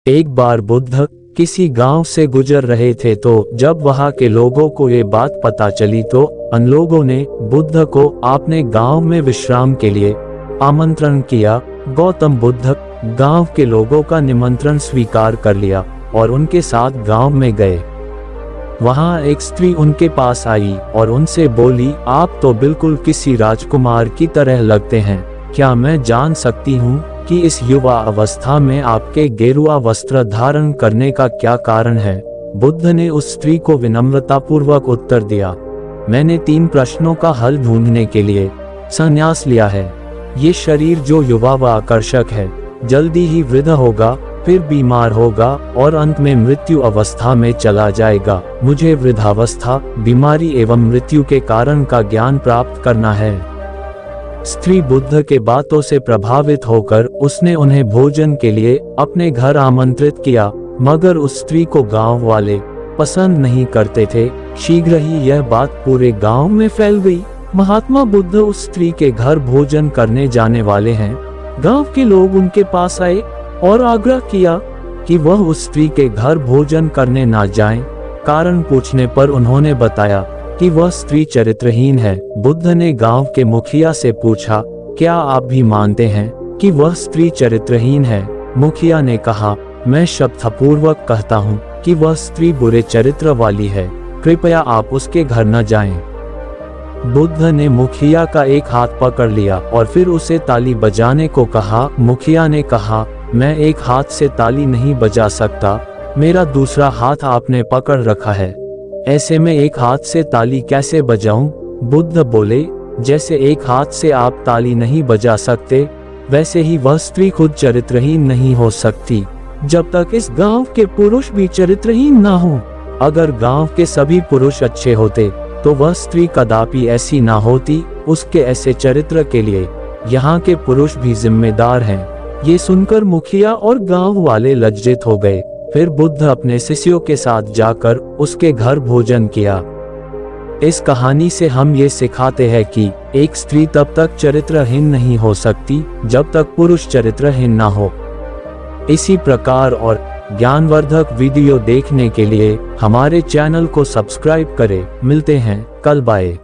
एक बार बुद्ध किसी गांव से गुजर रहे थे तो जब वहां के लोगों को ये बात पता चली तो उन लोगों ने बुद्ध को अपने गांव में विश्राम के लिए आमंत्रण किया। गौतम बुद्ध गांव के लोगों का निमंत्रण स्वीकार कर लिया और उनके साथ गांव में गए। वहां एक स्त्री उनके पास आई और उनसे बोली, आप तो बिल्कुल किसी राजकुमार की तरह लगते हैं, क्या मैं जान सकती हूँ कि इस युवा अवस्था में आपके गेरुआ वस्त्र धारण करने का क्या कारण है? बुद्ध ने उस स्त्री को विनम्रतापूर्वक उत्तर दिया, मैंने 3 प्रश्नों का हल ढूंढने के लिए संन्यास लिया है। ये शरीर जो युवा व आकर्षक है जल्दी ही वृद्ध होगा, फिर बीमार होगा और अंत में मृत्यु अवस्था में चला जाएगा। मुझे वृद्धावस्था, बीमारी एवं मृत्यु के कारण का ज्ञान प्राप्त करना है। स्त्री बुद्ध के बातों से प्रभावित होकर उसने उन्हें भोजन के लिए अपने घर आमंत्रित किया, मगर उस स्त्री को गांव वाले पसंद नहीं करते थे। शीघ्र ही यह बात पूरे गांव में फैल गई। महात्मा बुद्ध उस स्त्री के घर भोजन करने जाने वाले हैं। गांव के लोग उनके पास आए और आग्रह किया कि वह उस स्त्री के घर भोजन करने ना जाएं। कारण पूछने पर उन्होंने बताया कि वह स्त्री चरित्रहीन है। बुद्ध ने गांव के मुखिया से पूछा, क्या आप भी मानते हैं कि वह स्त्री चरित्रहीन है? मुखिया ने कहा, मैं शपथपूर्वक कहता हूँ कि वह स्त्री बुरे चरित्र वाली है, कृपया आप उसके घर न जाएं। बुद्ध ने मुखिया का एक हाथ पकड़ लिया और फिर उसे ताली बजाने को कहा। मुखिया ने कहा, मैं एक हाथ से ताली नहीं बजा सकता, मेरा दूसरा हाथ आपने पकड़ रखा है, ऐसे में एक हाथ से ताली कैसे बजाऊं? बुद्ध बोले, जैसे एक हाथ से आप ताली नहीं बजा सकते, वैसे ही वह स्त्री खुद चरित्रहीन नहीं हो सकती जब तक इस गांव के पुरुष भी चरित्रहीन ना हो। अगर गांव के सभी पुरुष अच्छे होते तो वह स्त्री कदापि ऐसी ना होती। उसके ऐसे चरित्र के लिए यहाँ के पुरुष भी जिम्मेदार हैं। ये सुनकर मुखिया और गांव वाले लज्जित हो गए। फिर बुद्ध अपने शिष्यों के साथ जाकर उसके घर भोजन किया। इस कहानी से हम ये सिखाते हैं कि एक स्त्री तब तक चरित्रहीन नहीं हो सकती जब तक पुरुष चरित्रहीन ना हो। इसी प्रकार और ज्ञानवर्धक वीडियो देखने के लिए हमारे चैनल को सब्सक्राइब करें। मिलते हैं कल, बाय।